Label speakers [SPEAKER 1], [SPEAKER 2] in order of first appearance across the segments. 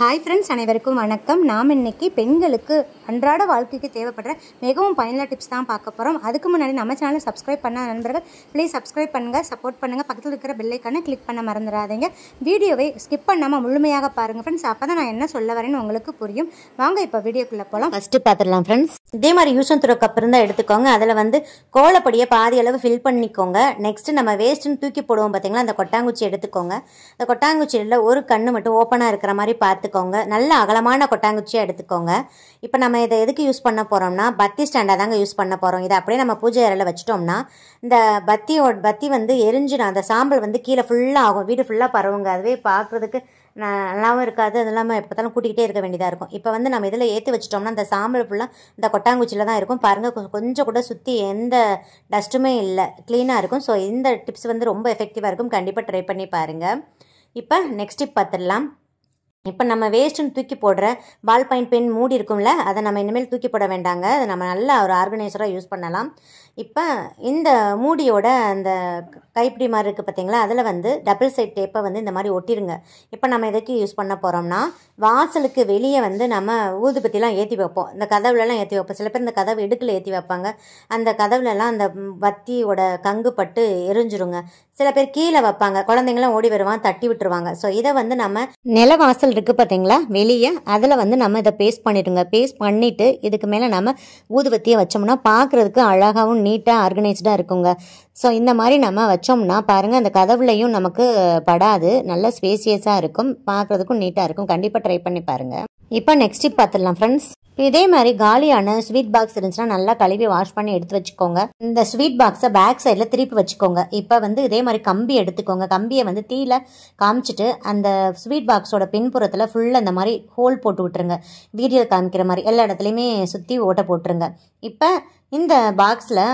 [SPEAKER 1] Hi friends, அனைவருக்கும் வணக்கம். நாம் இன்னைக்கு பெண்களுக்கு அன்றாட வாழ்க்கைக்கு தேவைப்படுற மிகவும் பயனுள்ள டிப்ஸ் தான் பார்க்க போகிறோம். அதுக்கு முன்னாடி நம்ம சேனலை சப்ஸ்கிரைப் பண்ண நண்பர்கள் ப்ளீஸ் சப்ஸ்கிரைப் பண்ணுங்கள், சப்போர்ட் பண்ணுங்கள். பக்கத்தில் இருக்கிற பெல் ஐக்கானை கிளிக் பண்ண மறந்துடாதீங்க. வீடியோவை ஸ்கிப் பண்ணாமல் முழுமையாக பாருங்கள் ஃப்ரெண்ட்ஸ். அப்போ தான் நான் என்ன சொல்ல வரேன்னு உங்களுக்கு புரியும். வாங்க இப்போ வீடியோக்குள்ளே போகலாம். ஃபஸ்ட்டு பார்த்துடலாம் ஃப்ரெண்ட்ஸ். இதே மாதிரி யூஸ் அண்ட் த்ரோ கப் இருந்தால் எடுத்துக்கோங்க. அதில் கோலப்படியை பாதி அளவு ஃபில் பண்ணிக்கோங்க. நெக்ஸ்ட்டு நம்ம வேஸ்ட்டுன்னு தூக்கி போடுவோம் பார்த்தீங்களா, அந்த கொட்டாங்குச்சி எடுத்துக்கோங்க. அந்த கொட்டாங்குச்சியில் ஒரு கண்ணு மட்டும் ஓப்பனாக இருக்கிற மாதிரி பார்த்துக்கோங்க. நல்ல அகலமான கொட்டாங்குச்சியாக எடுத்துக்கோங்க. இப்போ நம்ம இதை எதுக்கு யூஸ் பண்ண போகிறோம்னா, பத்தி ஸ்டாண்டாக தாங்க யூஸ் பண்ண போகிறோம். இதை அப்படியே நம்ம பூஜை அறையில் வச்சிட்டோம்னா இந்த பத்தி எரிஞ்சிடும். அந்த சாம்பல் கீழே ஃபுல்லாக ஆகும், வீடு ஃபுல்லாக பரவுங்க. அதுவே பார்க்குறதுக்கு நல்லாவும் இருக்காது. அது இல்லாமல் எப்போ பார்த்தாலும் கூட்டிகிட்டே இருக்க வேண்டியதாக இருக்கும். இப்போ நம்ம இதில் ஏற்றி வச்சிட்டோம்னா அந்த சாம்பல் ஃபுல்லாக இந்த கொட்டாங்குச்சியில் தான் இருக்கும். பாருங்கள், கொஞ்சம் கூட சுற்றி எந்த டஸ்ட்டுமே இல்லை, க்ளீனாக இருக்கும். ஸோ இந்த டிப்ஸ் ரொம்ப எஃபெக்டிவாக இருக்கும். கண்டிப்பாக ட்ரை பண்ணி பாருங்கள். இப்போ நெக்ஸ்ட் டிப் பார்த்துடலாம். இப்போ நம்ம வேஸ்ட்டுன்னு தூக்கி போடுற பால் பாயிண்ட் பென் மூடி இருக்கும்ல, அதை நம்ம இனிமேல் தூக்கி போட வேண்டாங்க. அதை நம்ம நல்லா ஒரு ஆர்கனைசராக யூஸ் பண்ணலாம். இப்போ இந்த மூடியோட அந்த கைப்பிடி மாதிரி இருக்குது பார்த்தீங்களா, அதில் டபுள் சைட் டேப்பை இந்த மாதிரி ஒட்டிடுங்க. இப்போ நம்ம எதுக்கு யூஸ் பண்ண போகிறோம்னா, வாசலுக்கு வெளியே நம்ம ஊதுபத்திலாம் ஏற்றி வைப்போம். இந்த கதவுலலாம் ஏற்றி வைப்போம். சில பேர் இந்த கதவு இடுக்கில் ஏற்றி வைப்பாங்க. அந்த கதவுலலாம் அந்த பத்தியோட கங்கு பட்டு எரிஞ்சிருங்க. சில பேர் கீழே வைப்பாங்க, குழந்தைங்களாம் ஓடி வருவாங்க, தட்டி விட்டுருவாங்க. ஸோ இதை நம்ம நிலவாசல் இருக்குது பார்த்தீங்களா வெளியே, அதில் நம்ம இதை பேஸ்ட் பண்ணிடுங்க. பேஸ்ட் பண்ணிவிட்டு இதுக்கு மேலே நம்ம ஊதுபத்தியை வச்சோம்னா பார்க்குறதுக்கு அழகாகவும் நீட்டாக ஆர்கனைஸ்டாக இருக்குங்க. ஸோ இந்த மாதிரி நம்ம வச்சோம்னா பாருங்கள், அந்த கதவுலையும் நமக்கு படாது, நல்ல ஸ்பேசியஸாக இருக்கும், பார்க்குறதுக்கும் நீட்டாக இருக்கும். கண்டிப்பாக ட்ரை பண்ணி பாருங்கள். இப்போ நெக்ஸ்ட் டிப் பார்த்துடலாம் ஃப்ரெண்ட்ஸ். இதே மாதிரி காலியான ஸ்வீட் பாக்ஸ் இருந்துச்சுன்னா நல்லா கழுவி வாஷ் பண்ணி எடுத்து வச்சுக்கோங்க. இந்த ஸ்வீட் பாக்ஸை பேக் சைடில் திருப்பி வச்சுக்கோங்க. இப்போ இதே மாதிரி கம்பி எடுத்துக்கோங்க. கம்பியை தீயில காமிச்சிட்டு அந்த ஸ்வீட் பாக்ஸோட பின்புறத்தில் ஃபுல்லாக அந்த மாதிரி ஹோல் போட்டு விட்டுருங்க. வீடியோ காமிக்கிற மாதிரி எல்லா இடத்துலையுமே சுற்றி ஓட்ட போட்டுருங்க. இப்போ இந்த பாக்ஸில்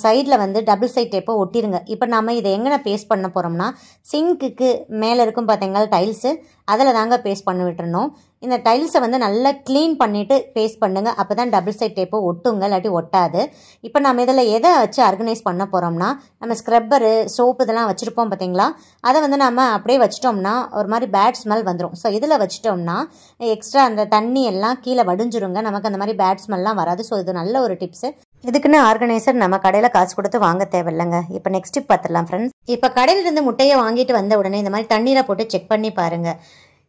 [SPEAKER 1] சைடில் டபுள் சைட் டேப்பை ஒட்டிடுங்க. இப்போ நம்ம இதை எங்கே பேஸ்ட் பண்ண போகிறோம்னா, சிங்க்குக்கு மேலே இருக்கும் பார்த்தீங்களா டைல்ஸு, அதில் தாங்க பேஸ்ட் பண்ணி விட்டுறணும். இந்த டைல்ஸை நல்லா க்ளீன் பண்ணிவிட்டு பேஸ்ட் பண்ணுங்கள். அப்போ தான் டபுள் சைட் டேப்பை ஒட்டுங்க, இல்லாட்டி ஒட்டாது. இப்போ நம்ம இதில் எதை வச்சு ஆர்கனைஸ் பண்ண போகிறோம்னா, நம்ம ஸ்க்ரப்பரு சோப்பு இதெல்லாம் வச்சுருப்போம் பார்த்தீங்களா, அதை நம்ம அப்படியே வச்சிட்டோம்னா ஒரு மாதிரி பேட் ஸ்மெல் வந்துடும். ஸோ இதில் வச்சிட்டோம்னா எக்ஸ்ட்ரா அந்த தண்ணி எல்லாம் கீழே வடிஞ்சிருங்க, நமக்கு அந்த மாதிரி பேட் ஸ்மெல்லாம் வராது. ஸோ இது நல்ல ஒரு டிப்ஸு. இதுக்குன்னு ஆர்கனைசர் நம்ம கடையில் காசு கொடுத்து வாங்க தேவையில்லைங்க. இப்போ நெக்ஸ்ட் டிப் பார்த்துடலாம் ஃப்ரெண்ட்ஸ். இப்போ கடையிலிருந்து முட்டையை வாங்கிட்டு வந்த உடனே இந்த மாதிரி தண்ணீரை போட்டு செக் பண்ணி பாருங்கள்.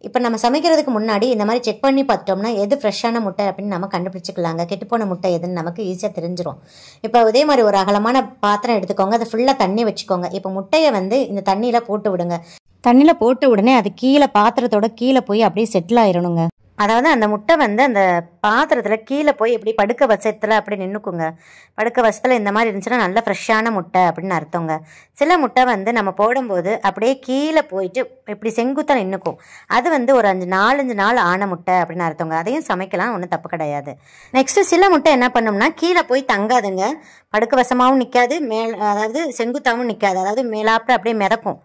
[SPEAKER 1] இப்போ நம்ம சமைக்கிறதுக்கு முன்னாடி இந்த மாதிரி செக் பண்ணி பார்த்தோம்னா எது ஃப்ரெஷ்ஷான முட்டை அப்படின்னு நம்ம கண்டுபிடிச்சிக்கலாங்க. கெட்டுப்போன முட்டை எதுன்னு நமக்கு ஈஸியாக தெரிஞ்சிடும். இப்போ இதே மாதிரி ஒரு அகலமான பாத்திரம் எடுத்துக்கோங்க, அதை ஃபுல்லாக தண்ணி வச்சுக்கோங்க. இப்போ முட்டையை இந்த தண்ணியில் போட்டு விடுங்க. தண்ணியில் போட்ட உடனே அது கீழே பாத்திரத்தோட கீழே போய் அப்படியே செட்டில் ஆயிடணுங்க. அதாவது அந்த முட்டை அந்த பாத்திரத்தில் கீழே போய் இப்படி படுக்க வசத்தில் அப்படி நின்றுக்குங்க. படுக்க வசத்தில் இந்த மாதிரி இருந்துச்சுன்னா நல்ல ஃப்ரெஷ்ஷான முட்டை அப்படின்னு அர்த்தங்க. சில முட்டை நம்ம போடும்போது அப்படியே கீழே போயிட்டு இப்படி செங்குத்தாக நின்றுக்கும். அது ஒரு 4-5 நாள் ஆன முட்டை அப்படின்னு அர்த்தங்க. அதையும் சமைக்கலாம், ஒன்றும் தப்பு கிடையாது. நெக்ஸ்ட்டு சில முட்டை என்ன பண்ணோம்னா கீழே போய் தங்காதுங்க. படுக்க வசமாகவும் நிற்காது, அதாவது செங்குத்தாகவும் நிற்காது. அதாவது மேலாப்பில் அப்படியே மிதக்கும்,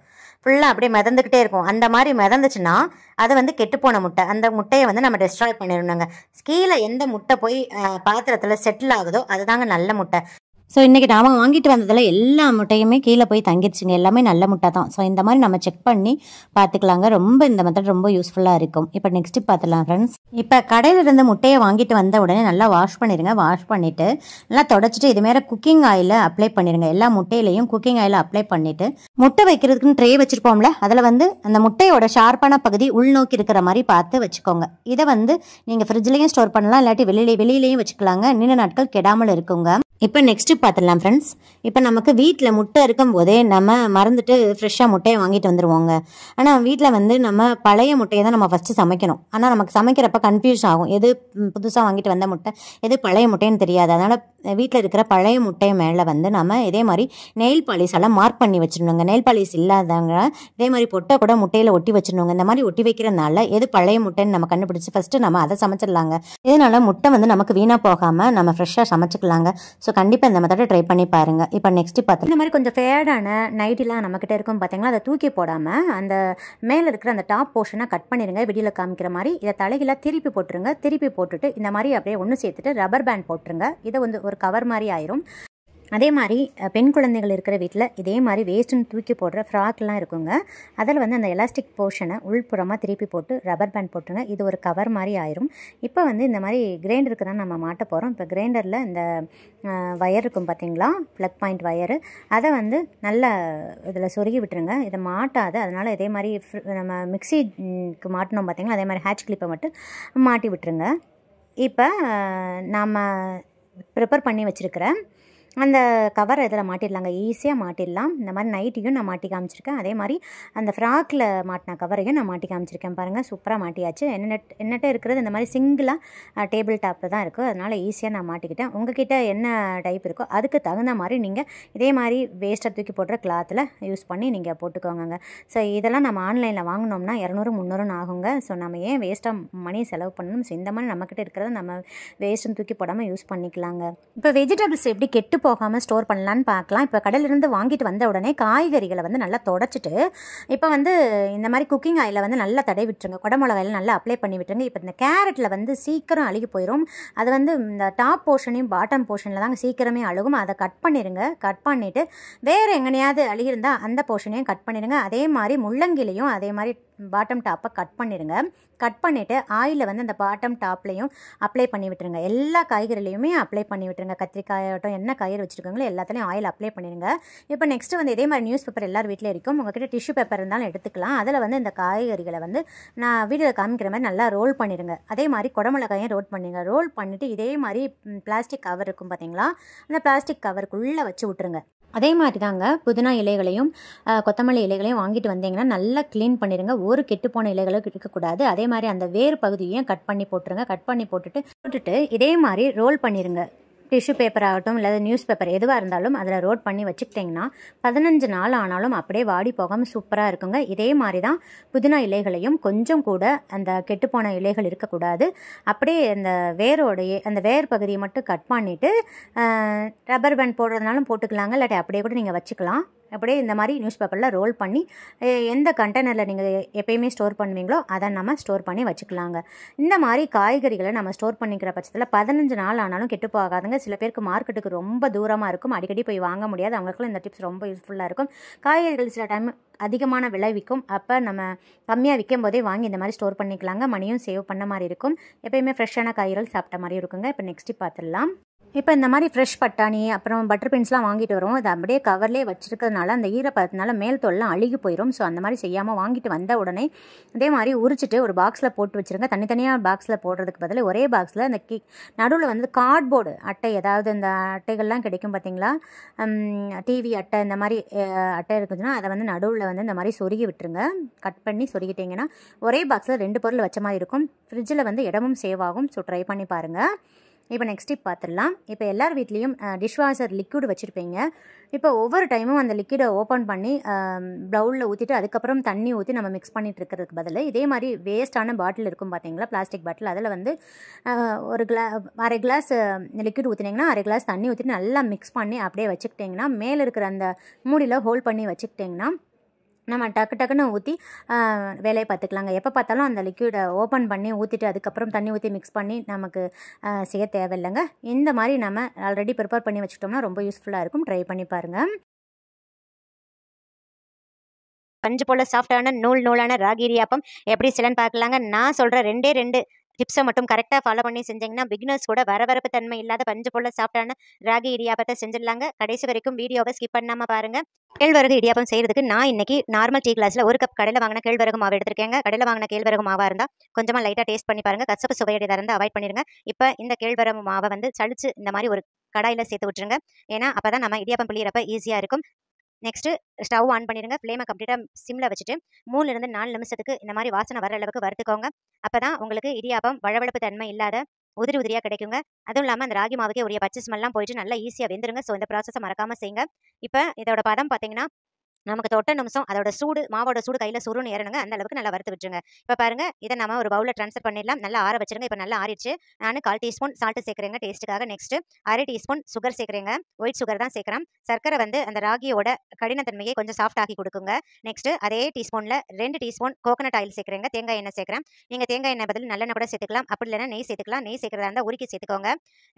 [SPEAKER 1] ஃபுல்லாக அப்படியே மிதந்துக்கிட்டே இருக்கும். அந்த மாதிரி மிதந்துச்சுன்னா அது கெட்டுப்போன முட்டை. அந்த முட்டையை நம்ம டெஸ்ட்ராய் பண்ணிடணுங்க. கீழே எந்த முட்டை போய் பாத்திரத்தில் செட்டில் ஆகுதோ அதுதாங்க நல்ல முட்டை. ஸோ இன்றைக்கி நாம் வாங்கிட்டு வந்ததில் எல்லா முட்டையுமே கீழே போய் தங்கிடுச்சுங்க. எல்லாமே நல்ல முட்டை தான். ஸோ இந்த மாதிரி நம்ம செக் பண்ணி பார்த்துக்கலாங்க. இந்த மெத்தட் ரொம்ப யூஸ்ஃபுல்லாக இருக்கும். இப்போ நெக்ஸ்ட் பார்த்துக்கலாம் ஃப்ரெண்ட்ஸ். இப்போ கடையில் இருந்து முட்டையை வாங்கிட்டு வந்த உடனே நல்லா வாஷ் பண்ணிடுங்க. வாஷ் பண்ணிவிட்டு நல்லா தொடச்சிட்டு இது மேலே குக்கிங் ஆயிலை அப்ளை பண்ணிடுங்க. எல்லா முட்டையிலையும் குக்கிங் ஆயிலை அப்ளை பண்ணிவிட்டு முட்டை வைக்கிறதுக்குன்னு ட்ரே வச்சுருப்போம்ல, அதில் அந்த முட்டையோட ஷார்ப்பான பகுதி உள்நோக்கி இருக்கிற மாதிரி பார்த்து வச்சுக்கோங்க. இதை நீங்கள் ஃப்ரிட்ஜ்லேயும் ஸ்டோர் பண்ணலாம், இல்லாட்டி வெளியிலையும் வச்சுக்கலாங்க. நீண்ட நாட்கள் கெடாமல் இருக்குங்க. இப்போ நெக்ஸ்ட்டு பார்த்துடலாம் ஃப்ரெண்ட்ஸ். இப்போ நமக்கு வீட்டில் முட்டை இருக்கும் போதே நம்ம மறந்துட்டு ஃப்ரெஷ்ஷாக முட்டையை வாங்கிட்டு வந்துடுவோங்க. ஆனால் வீட்டில் நம்ம பழைய முட்டையை தான் நம்ம ஃபஸ்ட்டு சமைக்கணும். ஆனால் நமக்கு சமைக்கிறப்ப கன்ஃபியூஸ் ஆகும், எது புதுசாக வாங்கிட்டு வந்த முட்டை எது பழைய முட்டைன்னு தெரியாது. அதனால் வீட்டில் இருக்கிற பழைய முட்டை மேலே நம்ம இதே மாதிரி நெயில் பாலிஸெல்லாம் மார்க் பண்ணி வச்சிடணுங்க. நெயில் பாலிஸ் இல்லாதவங்க இதே மாதிரி பொட்டை கூட முட்டையில் ஒட்டி வச்சிடணுங்க. இந்த மாதிரி ஒட்டி வைக்கிறதுனால எது பழைய முட்டைன்னு நம்ம கண்டுபிடிச்சி ஃபஸ்ட்டு நம்ம அதை சமைச்சிடலாங்க. இதனால் முட்டை நமக்கு வீணாக போகாமல் நம்ம ஃப்ரெஷ்ஷாக சமைச்சிக்கலாங்க. ஸோ கண்டிப்பாக இந்த மெத்தடை ட்ரை பண்ணி பாருங்கள். இப்போ நெக்ஸ்ட்டு பார்த்து இந்த மாதிரி கொஞ்சம் ஃபேடான நைட்டிலாம் நம்மக்கிட்ட இருக்கும் பார்த்தீங்களா, அதை தூக்கி போடாமல் அந்த மேலே இருக்கிற அந்த டாப் போர்ஷனை கட் பண்ணிடுங்க. வீடியோவில் காமிக்கிற மாதிரி இதை தலைகீழாக திருப்பி போட்டுருங்க. திருப்பி போட்டுட்டு இந்த மாதிரி அப்படியே ஒன்று சேர்த்துட்டு ரப்பர் பேண்ட் போட்டுருங்க. இதை ஒரு கவர் மாதிரி ஆயிரும். அதே மாதிரி பெண் குழந்தைகள் இருக்கிற வீட்டில் இதே மாதிரி வேஸ்ட்டுன்னு தூக்கி போடுற ஃப்ராக்லாம் இருக்குங்க. அதில் வந்து அந்த எலாஸ்டிக் போர்ஷனை உள்புறமாக திருப்பி போட்டு ரப்பர் பேண்ட் போட்டுருங்க. இது ஒரு கவர் மாதிரி ஆயிரும். இப்போ வந்து இந்த மாதிரி கிரைண்டருக்கு தான் நம்ம மாட்ட போகிறோம். இப்போ கிரைண்டரில் இந்த வயர் இருக்கும் பார்த்தீங்களா, ப்ளக் பாயிண்ட் வயரு, அதை வந்து நல்லா இதில் சொருகி விட்டுருங்க. இதை மாட்டாது, அதனால் இதே மாதிரி நம்ம மிக்சிக்கு மாட்டினோம் பார்த்தீங்களா, அதே மாதிரி ஹேட்ச் கிளிப்பை மட்டும் மாட்டி விட்டுருங்க. இப்போ நாம் ப்ரிப்பேர் பண்ணி வச்சுருக்கிறேன் அந்த கவர் இதில் மாட்டிடலாங்க, ஈஸியாக மாட்டிடலாம். இந்த மாதிரி நைட்டியும் நான் மாட்டி காமிச்சிருக்கேன். அதே மாதிரி அந்த ஃப்ராக்கில் மாட்டின கவரையும் நான் மாட்டி காமிச்சிருக்கேன். பாருங்கள், சூப்பராக மாட்டியாச்சு. என்னட்ட இருக்கிறது இந்த மாதிரி சிங்கிளாக டேபிள் டாப்பில் தான் இருக்குது, அதனால் ஈஸியாக நான் மாட்டிக்கிட்டேன். உங்ககிட்ட என்ன டைப் இருக்கோ அதுக்கு தகுந்த மாதிரி நீங்கள் இதே மாதிரி வேஸ்ட்டை தூக்கி போடுற கிளாத்தில் யூஸ் பண்ணி நீங்கள் போட்டுக்கோங்க. ஸோ இதெல்லாம் நம்ம ஆன்லைனில் வாங்கினோம்னா 200 300 ஆகுங்க. ஸோ நம்ம ஏன் வேஸ்ட்டாக மணி செலவு பண்ணணும்? ஸோ இந்த மாதிரி நம்மக்கிட்ட இருக்கிறத நம்ம வேஸ்ட்டுன்னு தூக்கி போடாமல் யூஸ் பண்ணிக்கலாங்க. இப்போ வெஜிடபிள்ஸ் எப்படி கெட்டு போகாமல் ஸ்டோர் பண்ணலான்னு பார்க்கலாம். இப்போ கடையிலிருந்து வாங்கிட்டு வந்த உடனே காய்கறிகளை வந்து நல்லா தொடச்சிட்டு இப்போ வந்து இந்த மாதிரி குக்கிங் ஆயிலை வந்து நல்லா தடவி விட்டுருங்க. குடமிளகாயில் நல்லா அப்ளை பண்ணி விட்டுருங்க. இப்போ இந்த கேரட்டில் வந்து சீக்கிரம் அழுகி போயிடும். அது வந்து இந்த டாப் போர்ஷனையும் பாட்டம் போர்ஷனில் தாங்க சீக்கிரமே அழுகும். அதை கட் பண்ணிடுங்க. கட் பண்ணிவிட்டு வேறு எங்கனையாவது அழுகிருந்தால் அந்த போர்ஷனையும் கட் பண்ணிடுங்க. அதே மாதிரி முள்ளங்கிலையும் அதே மாதிரி பாட்டம் டாப்பை கட் பண்ணிடுங்க. கட் பண்ணிவிட்டு ஆயிலை வந்து அந்த பாட்டம் டாப்லையும் அப்ளை பண்ணி விட்டுருங்க. எல்லா காய்கறிலையுமே அப்ளை பண்ணி விட்டுருங்க. கத்திரிக்காயாகட்டும், என்ன காய்கறி வச்சுருக்காங்களோ எல்லாத்துலேயும் ஆயில் அப்ளை பண்ணிடுங்க. இப்போ நெக்ஸ்ட்டு வந்து இதே மாதிரி நியூஸ் பேப்பர் எல்லார் வீட்டில் இருக்கும். உங்கள்கிட்ட டிஷ்யூ பேப்பர் இருந்தாலும் எடுத்துக்கலாம். அதில் வந்து இந்த காய்கறிகளை வந்து நான் வீடியோவில் காமிக்கிற மாதிரி நல்லா ரோல் பண்ணிடுங்க. அதே மாதிரி குடமிளகாயும் ரோல் பண்ணிடுங்க. ரோல் பண்ணிவிட்டு இதே மாதிரி பிளாஸ்டிக் கவர் இருக்கும் பார்த்தீங்களா, அந்த பிளாஸ்டிக் கவருக்குள்ளே வச்சு விட்டுருங்க. அதே மாதிரி தாங்க புதினா இலைகளையும் கொத்தமல்லி இலைகளையும் வாங்கிட்டு வந்தீங்கன்னா நல்லா க்ளீன் பண்ணிடுங்க. ஒரு கெட்டுப்போன இலைகளும் இருக்கக்கூடாது. அதே மாதிரி அந்த வேறு பகுதியையும் கட் பண்ணி போட்டுருங்க. கட் பண்ணி போட்டுட்டு இதே மாதிரி ரோல் பண்ணிடுங்க. டிஷ்யூ பேப்பர் ஆகட்டும் இல்லை நியூஸ் பேப்பர் எதுவாக இருந்தாலும் அதில் ரோல் பண்ணி வச்சுக்கிட்டிங்கன்னா 15 நாள் ஆனாலும் அப்படியே வாடி போகாமல் சூப்பராக இருக்குங்க. இதே மாதிரி தான் புதினா இலைகளையும் கொஞ்சம் கூட அந்த கெட்டுப்போன இலைகள் இருக்கக்கூடாது. அப்படியே அந்த அந்த வேர் பகுதியை மட்டும் கட் பண்ணிவிட்டு ரப்பர் பேண்ட் போடுறதுனாலும் போட்டுக்கலாங்க, இல்லாட்டி அப்படியே கூட நீங்கள் வச்சுக்கலாம். அப்படியே இந்த மாதிரி நியூஸ் பேப்பரில் ரோல் பண்ணி எந்த கண்டெய்னரில் நீங்கள் எப்பயுமே ஸ்டோர் பண்ணுவீங்களோ அதை நம்ம ஸ்டோர் பண்ணி வச்சுக்கலாங்க. இந்த மாதிரி காய்கறிகளை நம்ம ஸ்டோர் பண்ணிக்கிற பட்சத்தில் 15 நாள் ஆனாலும் கெட்டு போகாதுங்க. சில பேருக்கு மார்க்கெட்டுக்கு ரொம்ப தூரமாக இருக்கும், அடிக்கடி போய் வாங்க முடியாது. அவங்களுக்குலாம் இந்த டிப்ஸ் ரொம்ப யூஸ்ஃபுல்லாக இருக்கும். காய்கறிகள் சில டைம் அதிகமான விலை விற்கும். அப்போ நம்ம கம்மியாக விற்கும் போதே வாங்கி இந்த மாதிரி ஸ்டோர் பண்ணிக்கலாங்க. மணியும் சேவ் பண்ண மாதிரி இருக்கும். எப்பயுமே ஃப்ரெஷ்ஷான காய்கறிகள் சாப்பிட்ட மாதிரி இருக்குங்க. இப்போ நெக்ஸ்ட்டு பார்த்துடலாம். இப்போ இந்த மாதிரி ஃப்ரெஷ் பட்டாணி அப்புறம் பட்டர் பீன்ஸ்லாம் வாங்கிட்டு வருவோம். அது அப்படியே கவர்லேயே வச்சுருக்கிறதுனால அந்த ஈரப்பதத்தினால மேல் தோல்லாம் அழுகி போயிடும். ஸோ அந்த மாதிரி செய்யாமல் வாங்கிட்டு வந்த உடனே இதே மாதிரி உரிச்சிட்டு ஒரு பாக்ஸில் போட்டு வச்சுருங்க. தனித்தனியாக பாக்ஸில் போடுறதுக்கு பதில் ஒரே பாக்ஸில் அந்த நடுவில் வந்து கார்ட்போர்டு அட்டை, ஏதாவது இந்த அட்டைகள்லாம் கிடைக்கும் பார்த்தீங்களா, டிவி அட்டை, இந்த மாதிரி அட்டை இருக்குதுன்னா அதை வந்து நடுவில் வந்து இந்த மாதிரி சொருகி விட்டுருங்க. கட் பண்ணி சொருகிட்டிங்கன்னா ஒரே பாக்ஸில் 2 பொருள் வச்ச மாதிரி இருக்கும். ஃப்ரிட்ஜில் வந்து இடமும் சேவ் ஆகும். ஸோ ட்ரை பண்ணி பாருங்கள். இப்போ நெக்ஸ்ட் டிப் பார்த்துடலாம். இப்போ எல்லார் வீட்லேயும் டிஷ்வாஷர் லிக்விட் வச்சுருப்பீங்க. இப்போ ஒவ்வொரு டைமும் அந்த லிக்விடை ஓப்பன் பண்ணி பவுலில் ஊற்றிட்டு அதுக்கப்புறம் தண்ணி ஊற்றி நம்ம மிக்ஸ் பண்ணிட்டு இருக்கிறதுக்கு பதில் இதே மாதிரி வேஸ்ட்டான பாட்டில் இருக்கும் பார்த்தீங்களா, பிளாஸ்டிக் பாட்டில், அதில் வந்து ஒரு அரை கிளாஸ் லிக்விட் ஊற்றினீங்கன்னா அரை கிளாஸ் தண்ணி ஊற்றிட்டு நல்லா மிக்ஸ் பண்ணி அப்படியே வச்சுக்கிட்டிங்கன்னா மேலே இருக்கிற அந்த மூடியில் ஹோல்ட் பண்ணி வச்சுக்கிட்டிங்கன்னா நம்ம டக்குன்னு ஊற்றி வேலையை பார்த்துக்கலாங்க. எப்போ பார்த்தாலும் அந்த லிக்விடை ஓப்பன் பண்ணி ஊற்றிட்டு அதுக்கப்புறம் தண்ணி ஊற்றி மிக்ஸ் பண்ணி நமக்கு செய்ய தேவையில்லைங்க. இந்த மாதிரி நம்ம ஆல்ரெடி ப்ரிப்பேர் பண்ணி வச்சுக்கிட்டோம்னா ரொம்ப யூஸ்ஃபுல்லாக இருக்கும். ட்ரை பண்ணி பாருங்கள்.
[SPEAKER 2] பஞ்சு போல் சாஃப்டான நூலான ராகி இடியாப்பம் எப்படி செய்யலான்னு பார்க்கலாங்க. நான் சொல்கிற 2 டிப்ஸை மட்டும் கரெக்டாக ஃபாலோ பண்ணி செஞ்சிங்கன்னா பிகினர்ஸ் கூட வரவரப்பு தன்மை இல்லாத பஞ்சு போல் சாஃப்டான ராகி இடியாப்பத்தை செஞ்சிடலாங்க. கடைசி வரைக்கும் வீடியோவை ஸ்கிப் பண்ணாமல் பாருங்கள். கேழ்வரகு இடியாப்பம் செய்கிறதுக்கு நான் இன்னைக்கு நார்மல் டீ கிளாஸில் 1 கப் கடையில் வாங்கின கேழ்வரகு மாவு எடுத்திருக்கேங்க. கடையில் வாங்கின கேழ்வரகு மாவாக இருந்தால் கொஞ்சமாக லைட்டாக டேஸ்ட் பண்ணி பாருங்கள். கசப்பு சுவையடையதாக இருந்தால் அவாய்ட் பண்ணிடுங்க. இப்போ இந்த கேழ்வரகு மாவை வந்து சளிச்சு இந்த மாதிரி ஒரு கடாயில் சேர்த்து விட்டுருங்க. ஏன்னா அப்போ தான் நம்ம இடியாப்பம் பிள்ளையிறப்ப ஈஸியாக இருக்கும். நெக்ஸ்ட்டு ஸ்டவ் ஆன் பண்ணிடுங்க. ஃப்ளேமை கம்ப்ளீட்டாக சிம்மில் வச்சுட்டு 3 4 நிமிஷத்துக்கு இந்த மாதிரி வாசனை வர அளவுக்கு வறுத்துக்கோங்க. அப்போ தான் உங்களுக்கு இடியாப்பம் வழவழப்பு தன்மை இல்லாத உதிரியாக கிடைக்குங்க. அதுவும் இல்லாமல் அந்த ராகி மாவுக்கே உரிய பச்சை ஸ்மெல்லாம் போயிட்டு நல்லா ஈஸியாக வெந்துருங்க. ஸோ இந்த ப்ராசஸை மறக்காமல் செய்யுங்க. இப்போ இதோட பதம் பார்த்தீங்கன்னா நமக்கு தொட்ட நிமிஷம் அதோட சூடு மாவோட சூடு கையில் சுருன்னு ஏறணுங்க. அந்த அளவுக்கு நல்லா வறுத்து விட்டுருங்க. இப்போ பாருங்க, இதை நம்ம ஒரு பவுலில் ட்ரான்ஸ்ஃபர் பண்ணிடலாம். நல்லா ஆற வச்சிருங்க. இப்போ நல்லா ஆறிடுச்சு. நான் 1/4 டீஸ்பூன் சால்ட் சேர்க்குறேங்க டேஸ்ட்டுக்காக. நெக்ஸ்ட் 1/2 டீஸ்பூன் சுகர் சேர்க்குறேங்க. ஒயிட் சுகர் தான் சேர்க்குறேன். சர்க்கரை வந்து அந்த ராகியோட கடினத்தன்மையை கொஞ்சம் சாஃப்ட் ஆக்கி கொடுக்குங்க. நெக்ஸ்ட் அதே டீஸ்பூனில் 2 டீஸ்பூன் கோகனட் ஆயில் சேர்க்குறேங்க. தேங்காய் எண்ணெய் சேர்க்குறேன். நீங்கள் தேங்காய் எண்ணெய் பதில் நல்லெண்ணெய் கூட சேர்த்துக்கலாம். அப்படி இல்லைன்னா நெய் சேர்த்துக்கலாம். நெய் சேர்க்குறதா இருந்தால் உருக்கி சேர்த்துக்கோங்க.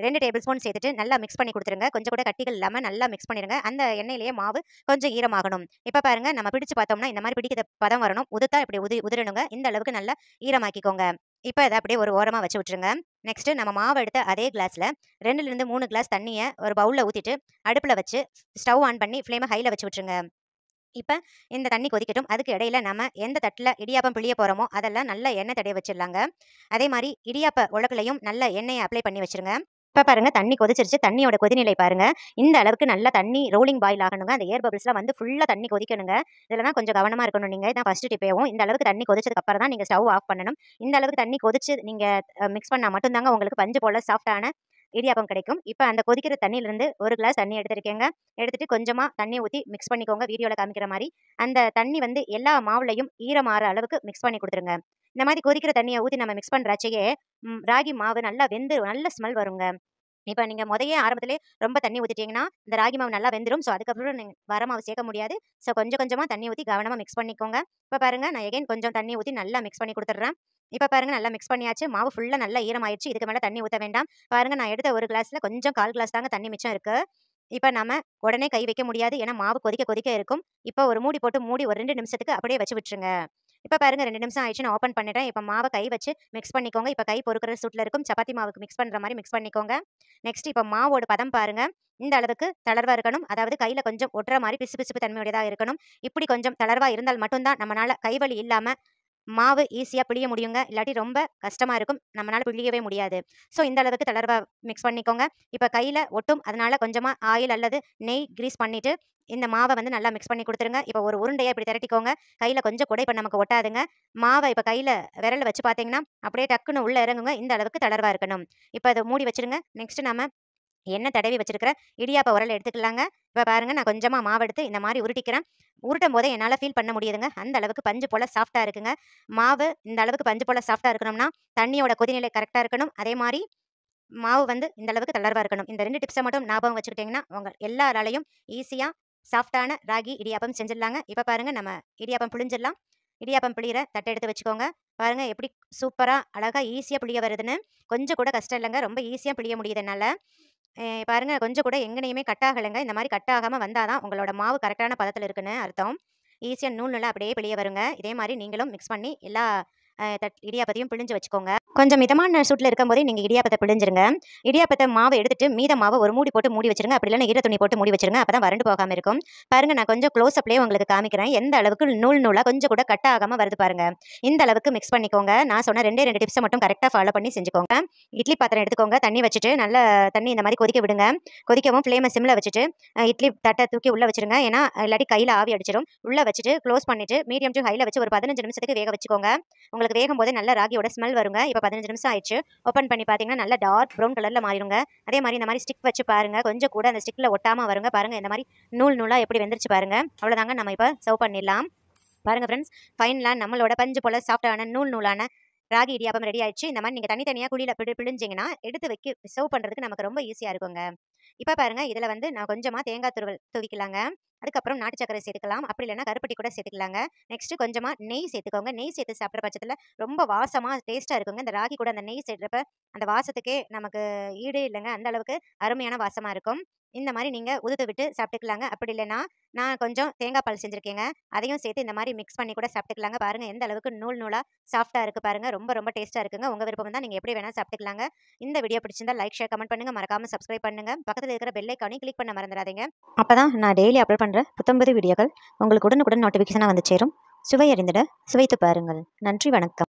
[SPEAKER 2] 2 டேபிள் ஸ்பூன் சேர்த்துட்டு நல்லா மிக்ஸ் பண்ணி கொடுத்துருங்க. கொஞ்சம் கூட கட்டிகள் இல்லாமல் நல்லா மிக்ஸ் பண்ணிடுங்க. அந்த எண்ணெயிலேயே மாவு கொஞ்சம் ஈரமாகணும். இப்போ பாருங்க, நம்ம பிடிச்சு பார்த்தோம்னா இந்த மாதிரி பிடிக்கிற பதம் வரணும். உதுத்தா இப்படி உதிரணுங்க. இந்த அளவுக்கு நல்லா ஈரமாக்கிக்கோங்க. இப்போ இதை அப்படியே ஒரு ஓரமாக வச்சு விட்டுருங்க. நெக்ஸ்ட் நம்ம மாவு எடுத்த அதே கிளாஸில் 2லிருந்து 3 கிளாஸ் தண்ணியை ஒரு பவுலில் ஊற்றிட்டு அடுப்பில் வச்சு ஸ்டவ் ஆன் பண்ணி ஃப்ளேமை ஹையில் வச்சு விட்டுருங்க. இப்போ இந்த தண்ணி கொதிக்கட்டும். அதுக்கு இடையில நம்ம எந்த தட்டில் இடியாப்பம் பிழிய போகிறோமோ அதெல்லாம் நல்ல எண்ணெய் தடவை வச்சிடலாங்க. அதே மாதிரி இடியாப்ப உலக்குலையும் நல்ல எண்ணெயை அப்ளை பண்ணி வச்சிருங்க. இப்போ பாருங்க, தண்ணி கொதிச்சிருச்சு. தண்ணியோட கொதிநிலை பாருங்க. இந்த அளவுக்கு நல்லா தண்ணி ரோலிங் பாயில் ஆகணுங்க. அந்த ஏர் பபிள்ஸ்லாம் வந்து ஃபுல்லாக தண்ணி கொதிக்கணுங்க. இதில் தான் கொஞ்சம் கவனமாக இருக்கணும். நீங்கள் இதான் ஃபர்ஸ்ட் டிப்பேவும். இந்த அளவுக்கு தண்ணி கொதிச்சதுக்கு அப்புறம் தான் நீங்கள் ஸ்டவ் ஆஃப் பண்ணணும். இந்த அளவுக்கு தண்ணி கொதிச்சு நீங்கள் மிக்ஸ் பண்ணால் மட்டும்தாங்க உங்களுக்கு பஞ்சு போல சாஃப்டான இடியாப்பம் கிடைக்கும். இப்போ அந்த கொதிக்கிற தண்ணியிலிருந்து ஒரு கிளாஸ் தண்ணி எடுத்துருக்கேங்க. எடுத்துட்டு கொஞ்சமாக தண்ணி ஊற்றி மிக்ஸ் பண்ணிக்கோங்க. வீடியோவில் காமிக்கிற மாதிரி அந்த தண்ணி வந்து எல்லா மாவுலையும் ஈரமாற அளவுக்கு மிக்ஸ் பண்ணி கொடுத்துருங்க. இந்த மாதிரி கொதிக்கிற தண்ணியை ஊற்றி நம்ம மிக்ஸ் பண்ணுறாச்சையே ராகி மாவு நல்லா வெந்து நல்ல ஸ்மெல் வருங்க. இப்போ நீங்கள் ஆரம்பத்திலே ரொம்ப தண்ணி ஊற்றிட்டீங்கன்னா இந்த ராகி மாவு நல்லா வெந்துடும். ஸோ அதுக்கப்புறம் நீங்கள் வர மாவு சேர்க்க முடியாது. ஸோ கொஞ்சம் கொஞ்சமாக தண்ணி ஊற்றி கவனமாக மிக்ஸ் பண்ணிக்கோங்க. இப்போ பாருங்கள், நான் எகைன் கொஞ்சம் தண்ணி ஊற்றி நல்லா மிக்ஸ் பண்ணி கொடுத்துட்றேன். இப்போ பாருங்கள், நல்லா மிக்ஸ் பண்ணியாச்சு. மாவு ஃபுல்லாக நல்லா ஈரமாயிடுச்சு. இதுக்கு மேலே தண்ணி ஊற்ற வேண்டாம். பாருங்கள், நான் எடுத்த ஒரு கிளாஸில் கொஞ்சம் 1/4 கிளாஸ் தாங்க தண்ணி மிச்சம் இருக்குது. இப்போ நம்ம உடனே கை வைக்க முடியாது. ஏன்னா மாவு கொதிக்க கொதிக்க இருக்கும். இப்போ ஒரு மூடி போட்டு மூடி ஒரு 2 நிமிஷத்துக்கு அப்படியே வச்சு விட்டுருங்க. இப்போ பாருங்க, 2 நிமிஷம் ஆயிடுச்சு. நான் ஓப்பன் பண்ணிட்டேன். இப்போ மாவை கை வச்சு மிக்ஸ் பண்ணிக்கோங்க. இப்போ கை பொறுக்கிற சூட்டில் இருக்கும். சப்பாத்தி மாவுக்கு மிக்ஸ் பண்ணுற மாதிரி மிக்ஸ் பண்ணிக்கோங்க. நெக்ஸ்ட் இப்போ மாவோட பதம் பாருங்க. இந்த அளவுக்கு தளர்வா இருக்கணும். அதாவது கையில கொஞ்சம் ஒட்டுற மாதிரி பிசு பிசுப்பு தன்மையுடையதா இருக்கணும். இப்படி கொஞ்சம் தளர்வா இருந்தால் மட்டும்தான் நம்மளால கைவலி இல்லாம மாவு ஈஸியா பிழிய முடியுங்க. இல்லாட்டி ரொம்ப கஷ்டமா இருக்கும். நம்மளால பிழியவே முடியாது. ஸோ இந்த அளவுக்கு தளர்வா மிக்ஸ் பண்ணிக்கோங்க. இப்போ கையில ஒட்டும். அதனால கொஞ்சமா ஆயில் அல்லது நெய் கிரீஸ் பண்ணிட்டு இந்த மாவை வந்து நல்லா மிக்ஸ் பண்ணி கொடுத்துருங்க. இப்போ ஒரு உருண்டையா இப்படி திரட்டிக்கோங்க. கையில கொஞ்சம் கூட இப்போ நமக்கு ஒட்டாதுங்க. மாவை இப்போ கையில விரல வச்சு பார்த்தீங்கன்னா அப்படியே டக்குன்னு உள்ள இறங்குங்க. இந்த அளவுக்கு தளர்வா இருக்கணும். இப்போ அதை மூடி வச்சிருங்க. நெக்ஸ்ட் நம்ம எண்ணெய் தடவி வச்சிருக்கிற இடியாப்ப உரல் எடுத்துக்கலாங்க. இப்போ பாருங்க, நான் கொஞ்சமா மாவு எடுத்து இந்த மாதிரி உருட்டிக்கிறேன். உருட்டும் போதே என்னால் ஃபீல் பண்ண முடியுதுங்க. அந்த அளவுக்கு பஞ்சு போல சாஃப்டா இருக்குங்க. மாவு இந்த அளவுக்கு பஞ்சு போல சாஃப்டா இருக்கணும்னா தண்ணியோட கொதிநிலை கரெக்டா இருக்கணும். அதே மாதிரி மாவு வந்து இந்த அளவுக்கு தளர்வா இருக்கணும். இந்த 2 டிப்ஸை மட்டும் ஞாபகம் வச்சுக்கிட்டீங்கன்னா உங்க எல்லாராலையும் ஈஸியா சாஃப்டான ராகி இடியாப்பம் செஞ்சிடலாங்க. இப்போ பாருங்க, நம்ம இடியாப்பம் புழிஞ்சிடலாம். இடியாப்பம் புளியிற தட்டை எடுத்து வச்சுக்கோங்க. பாருங்க எப்படி சூப்பரா அழகா ஈஸியா புளிய வருதுன்னு. கொஞ்சம் கூட கஷ்டம் இல்லைங்க. ரொம்ப ஈஸியா புளிய முடியுது என்னால. பாருங்க, கொஞ்சம் கூட எங்கனையுமே கட் ஆகலைங்க. இந்த மாதிரி கட் ஆகாம வந்தாதான் உங்களோட மாவு கரெக்டான பதத்தில் இருக்குன்னு அர்த்தம். ஈஸியா நூல் நல்லா அப்படியே பிழிய வருங்க. இதே மாதிரி நீங்களும் மிக்ஸ் பண்ணி எல்லா இடியாப்பத்தையும் பிழிஞ்சு வச்சுக்கோங்க. கொஞ்சம் மிதமான சூட்டில் இருக்கும்போதே நீங்கள் இடியாப்பத்தை பிழிஞ்சிருங்க. இடியாப்பத்தை மாவை எடுத்துட்டு மீத மாவை ஒரு மூடி போட்டு மூடி வச்சிருங்க. அப்படி இல்லைன்னா ஈர துணி போட்டு மூடி வச்சிருங்க. அப்போ தான் வறண்டு போகாமல் இருக்கும். பாருங்க, நான் கொஞ்சம் க்ளோஸ் அப்லேயே உங்களுக்கு காமிக்கிறேன். எந்த அளவுக்கு நூல் நூலாக கொஞ்சம் கூட கட் ஆகாமல் வருது பாருங்க. இந்த அளவுக்கு மிக்ஸ் பண்ணிக்கோங்க. நான் சொன்ன 2 டிப்ஸை மட்டும் கரெக்டாக ஃபாலோ பண்ணி செஞ்சுக்கோங்க. இட்லி பாத்திரம் எடுத்துக்கோங்க. தண்ணி வச்சுட்டு நல்ல தண்ணி இந்த மாதிரி கொதிக்க விடுங்க. கொதிக்கவும் ஃப்ளேமை சிம்மில் வச்சுட்டு இட்லி தட்டை தூக்கி உள்ளே வச்சிருங்க. ஏன்னா இல்லாட்டி கையில் ஆவி அடிச்சிடும். உள்ளே வச்சுட்டு க்ளோஸ் பண்ணிட்டு மீடியம் டு ஹையில் வச்சு ஒரு 15 நிமிஷத்துக்கு வேக வச்சுக்கோங்க. உங்களுக்கு வேகும் போது நல்ல ராகியோட ஸ்மெல் வருங்க. இப்போ 15 நிமிஷம் ஆயிடுச்சு. ஓப்பன் பண்ணி பார்த்தீங்கன்னா நல்ல டார்க் ப்ரௌன் கலரில் மாறிடுங்க. அதே மாதிரி இந்த மாதிரி ஸ்டிக் வச்சு பாருங்க. கொஞ்சம் கூட அந்த ஸ்டிக்கில் ஒட்டாமல் வருங்க. பாருங்க, இந்த மாதிரி நூல் நூலாக எப்படி வெந்துருச்சு பாருங்க. அவ்வளோதாங்க, நம்ம இப்போ சர்வ் பண்ணிடலாம். பாருங்க ஃப்ரெண்ட்ஸ், ஃபைனலாக நம்மளோட பஞ்சு போல சாஃப்டான நூல் நூலான ராகி இடியாப்பம் ரெடி ஆயிடுச்சு. இந்த மாதிரி நீங்கள் தனித்தனியாக குழியில் பிழிஞ்சிங்கன்னா எடுத்து வைக்க சர்வ் பண்ணுறதுக்கு நமக்கு ரொம்ப ஈஸியாக இருக்குங்க. இப்போ பாருங்க, இதில் வந்து நான் கொஞ்சமாக தேங்காய் துருவல் தூவிக்கலாங்க. அதுக்கப்புறம் நாட்டு சக்கரை சேர்த்துக்கலாம். அப்படி இல்லைன்னா கருப்பட்டி கூட சேர்த்துக்கலாங்க. நெக்ஸ்ட் கொஞ்சமாக நெய் சேர்த்துக்கோங்க. நெய் சேர்த்து சாப்பிட்ற பட்சத்தில் ரொம்ப வாசமாக டேஸ்ட்டாக இருக்குங்க. இந்த ராகி கூட அந்த நெய் சேர்றப்ப அந்த வாசத்துக்கே நமக்கு ஈடே இல்லைங்க. அந்த அளவுக்கு அருமையான வாசமாக இருக்கும். இந்த மாதிரி நீங்கள் உதுத்து விட்டு சாப்பிட்டுக்கலாங்க. அப்படி இல்லைன்னா நான் கொஞ்சம் தேங்காய் பால் செஞ்சுருக்கேங்க. அதையும் சேர்த்து இந்த மாதிரி மிக்ஸ் பண்ணி கூட சாப்பிட்டுக்கலாங்க. பாருங்கள், எந்த அளவுக்கு நூல் நூலாக சாஃப்டாக இருக்குது பாருங்கள். ரொம்ப ரொம்ப டேஸ்ட்டாக இருக்குங்க. உங்கள் விருப்பம் தான், நீங்கள் எப்படி வேணால் சாப்பிட்டுக்கலாங்க. இந்த வீடியோ பிடிச்சிருந்தா லைக், ஷேர், கமெண்ட் பண்ணுங்கள். மறக்காமல் சப்ஸ்கிரைப் பண்ணுங்கள். பக்கத்தில் இருக்கிற பெல் ஐக்கானையும் கிளிக் பண்ண மறந்துடாதீங்க. அப்போ தான் நான் டெய்லி அப்லோட் பண்ணுற புத்தம்பது வீடியோக்கள் உங்களுக்கு உடனுக்குடன் நோட்டிஃபிகேஷனாக வந்து சேரும். சுவை அறிந்திட சுவைத்து பாருங்கள். நன்றி, வணக்கம்.